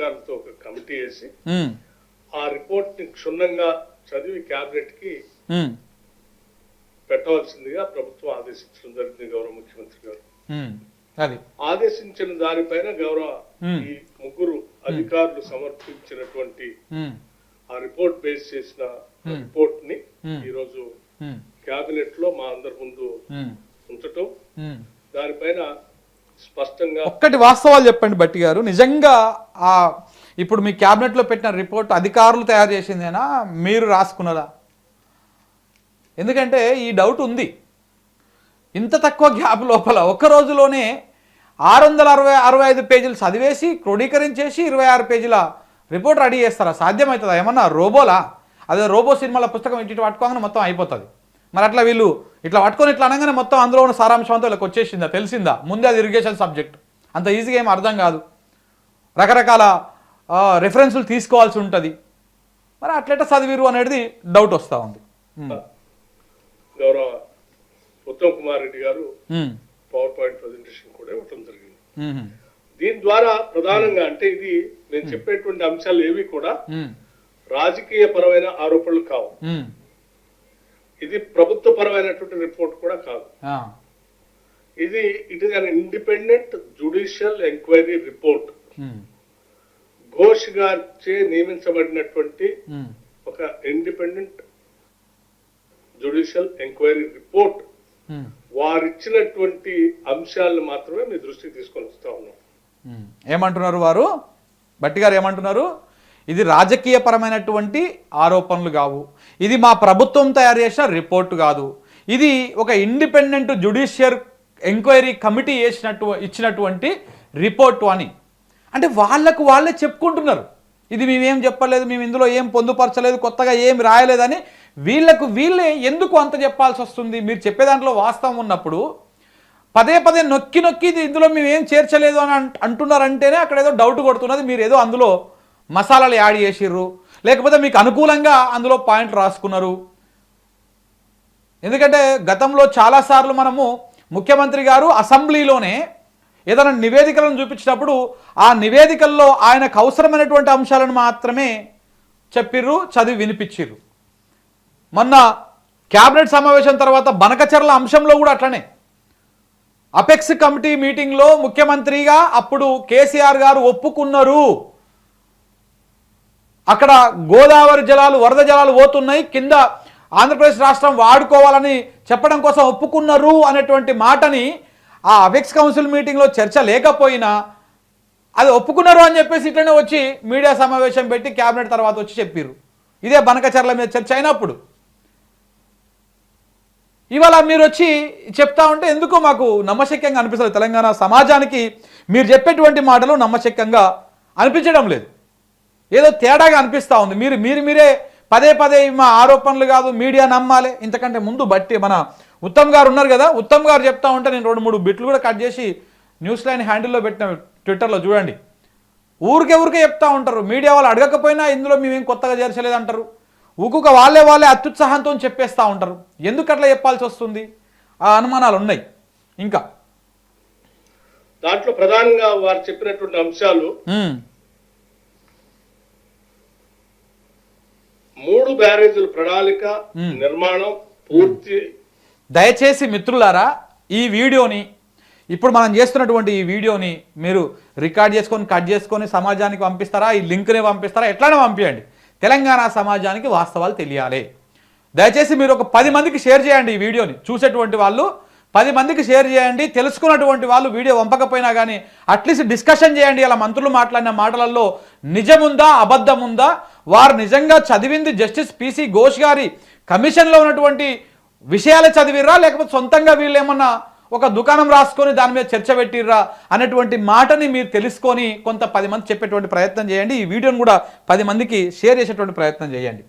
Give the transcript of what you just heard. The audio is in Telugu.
అధికారులతో ఒక కమిటీ వేసి ఆ రిపోర్ట్ ని క్షుణ్ణంగా చదివి క్యాబినెట్ కి పెట్టవలసిందిగా ప్రభుత్వం ఆదేశించడం జరిగింది గౌరవ ముఖ్యమంత్రి గారు. ఆదేశించిన దానిపైన గౌరవ ఈ ముగ్గురు అధికారులు సమర్పించినటువంటి ఆ రిపోర్ట్ బేస్ చేసిన రిపోర్ట్ ని ఈరోజు క్యాబినెట్ లో మా అందరి ముందు ఉంచటం, దానిపైన స్పష్టంగా ఒక్కటి వాస్తవాలు చెప్పండి భట్టి గారు. నిజంగా ఆ ఇప్పుడు మీ క్యాబినెట్ లో పెట్టిన రిపోర్ట్ అధికారులు తయారు చేసిందేనా, మీరు రాసుకున్నదా? ఎందుకంటే ఈ డౌట్ ఉంది. ఇంత తక్కువ గ్యాప్ లోపల ఒక్క రోజులోనే 665 పేజీలు చదివేసి క్రోడీకరించేసి 26 పేజీల రిపోర్ట్ రెడీ చేస్తారా? సాధ్యమవుతుందా? ఏమన్నా రోబోలా? అదే రోబో సినిమాల పుస్తకం ఇటు పట్టుకోగానే మొత్తం అయిపోతుంది. మరి అట్లా వీళ్ళు ఇట్లా పట్టుకొని ఇట్లా అనగానే మొత్తం అందులో ఉన్న సారాంశం అంతా వీళ్ళకి వచ్చేసిందా, తెలిసిందా? ముందే అది ఇరిగేషన్ సబ్జెక్ట్, అంత ఈజీగా ఏం అర్థం కాదు. రకరకాల రెఫరెన్సులు తీసుకోవాల్సి ఉంటుంది. మరి అట్లెట్లా చదివిరు అనేది డౌట్ వస్తూ ఉంది. గౌరవ ఉత్తమ్ కుమార్ రెడ్డి గారు పవర్ పాయింట్ ప్రజెంటేషన్ కూడా ఇవ్వటం జరిగింది. దీని ద్వారా ప్రధానంగా అంటే ఇది నేను చెప్పేటువంటి అంశాలు ఏవి కూడా రాజకీయ పరమైన ఆరోపణలు కావు, ఇది ప్రభుత్వ పరమైనటువంటి రిపోర్ట్ కూడా కాదు. ఇది it is an independent judicial enquiry report. Ghosh గారిచే నియమించబడినటువంటి ఒక ఇండిపెండెంట్ జ్యుడిషియల్ ఎంక్వైరీ రిపోర్ట్ వారిచ్చినటువంటి అంశాలను మాత్రమే మీ దృష్టికి తీసుకొని వస్తా ఉన్నాం. ఏమంటున్నారు వారు? భట్టి గారు ఏమంటున్నారు? ఇది రాజకీయ పరమైనటువంటి ఆరోపణలు కావు, ఇది మా ప్రభుత్వం తయారు చేసిన రిపోర్టు కాదు, ఇది ఒక ఇండిపెండెంట్ జ్యుడిషియల్ ఎంక్వైరీ కమిటీ ఇచ్చినటువంటి రిపోర్టు అని. అంటే వాళ్ళకు వాళ్ళే చెప్పుకుంటున్నారు, ఇది మేమేం చెప్పలేదు, మేము ఇందులో ఏం పొందుపరచలేదు, కొత్తగా ఏం రాయలేదని. వీళ్ళకు వీళ్ళే ఎందుకు అంత చెప్పాల్సి వస్తుంది? మీరు చెప్పే దాంట్లో వాస్తవం ఉన్నప్పుడు పదే పదే నొక్కి నొక్కి ఇందులో మేము ఏం చేర్చలేదు అని అంటున్నారంటేనే అక్కడ ఏదో డౌట్ కొడుతున్నది. మీరు ఏదో అందులో మసాలాలు యాడ్ చేసిర్రు, లేకపోతే మీకు అనుకూలంగా అందులో పాయింట్ రాసుకున్నారు. ఎందుకంటే గతంలో చాలాసార్లు మనము ముఖ్యమంత్రి గారు అసెంబ్లీలోనే ఏదైనా నివేదికలను చూపించినప్పుడు ఆ నివేదికల్లో ఆయనకు అవసరమైనటువంటి అంశాలను మాత్రమే చెప్పిర్రు, చదివి వినిపించిర్రు. మొన్న క్యాబినెట్ సమావేశం తర్వాత బనకచర్ల అంశంలో కూడా అట్లనే అపెక్స్ కమిటీ మీటింగ్లో ముఖ్యమంత్రిగా అప్పుడు కేసీఆర్ గారు ఒప్పుకున్నారు, అక్కడ గోదావరి జలాలు వరద జలాలు పోతున్నాయి, కింద ఆంధ్రప్రదేశ్ రాష్ట్రం వాడుకోవాలని చెప్పడం కోసం ఒప్పుకున్నారు అనేటువంటి మాటని ఆ అపెక్స్ కౌన్సిల్ మీటింగ్లో చర్చ లేకపోయినా అది ఒప్పుకున్నారు అని చెప్పేసి ఇట్లనే వచ్చి మీడియా సమావేశం పెట్టి క్యాబినెట్ తర్వాత వచ్చి చెప్పారు. ఇదే బనకచర్ల మీద చర్చ అయినప్పుడు. ఇవాళ మీరు వచ్చి చెప్తా ఉంటే ఎందుకో మాకు నమ్మశక్యంగా అనిపిస్తుంది. తెలంగాణ సమాజానికి మీరు చెప్పేటువంటి మాటలు నమ్మశక్యంగా అనిపించడం లేదు, ఏదో తేడాగా అనిపిస్తూ ఉంది. మీరే పదే పదే మా ఆరోపణలు కాదు, మీడియా నమ్మాలి. ఇంతకంటే ముందు బట్టి మన ఉత్తమ్ గారు ఉన్నారు కదా, ఉత్తమ్ గారు చెప్తా ఉంటే నేను 2-3 బిట్లు కూడా కట్ చేసి న్యూస్ లైన్ హ్యాండిల్లో పెట్టిన ట్విట్టర్లో చూడండి. ఊరికే చెప్తా ఉంటారు, మీడియా వాళ్ళు అడగకపోయినా ఇందులో మేమేం కొత్తగా చేర్చలేదు అంటారు. ఊకుక వాళ్ళే అత్యుత్సాహంతో చెప్పేస్తూ ఉంటారు. ఎందుకు అట్లా చెప్పాల్సి వస్తుంది? ఆ అనుమానాలు ఉన్నాయి. ఇంకా దాంట్లో ప్రధానంగా వారు చెప్పినటువంటి అంశాలు 3 బ్యారేజీల ప్రణాళిక నిర్మాణం పూర్తి. దయచేసి మిత్రులారా, ఈ వీడియోని ఇప్పుడు మనం చేస్తున్నటువంటి ఈ వీడియోని మీరు రికార్డ్ చేసుకొని కట్ చేసుకొని సమాజానికి పంపిస్తారా, ఈ లింక్ని పంపిస్తారా, ఎట్లైనా పంపించండి. తెలంగాణ సమాజానికి వాస్తవాలు తెలియాలి. దయచేసి మీరు ఒక 10 మందికి షేర్ చేయండి. ఈ వీడియోని చూసేటువంటి వాళ్ళు 10 మందికి షేర్ చేయండి. తెలుసుకున్నటువంటి వాళ్ళు వీడియో పంపకపోయినా కానీ అట్లీస్ట్ డిస్కషన్ చేయండి. అలా మంత్రులు మాట్లాడిన మాటలలో నిజముందా అబద్ధముందా, వారు నిజంగా చదివింది జస్టిస్ పిసి ఘోష్ గారి కమిషన్లో ఉన్నటువంటి విషయాలు చదివిర్రా, లేకపోతే సొంతంగా వీళ్ళు ఏమన్నా ఒక దుకాణం రాసుకొని దాని మీద చర్చ పెట్టిర్రా అనేటువంటి మాటని మీరు తెలుసుకొని కొంత 10 మంది చెప్పేటువంటి ప్రయత్నం చేయండి. ఈ వీడియోని కూడా 10 మందికి షేర్ చేసేటువంటి ప్రయత్నం చేయండి.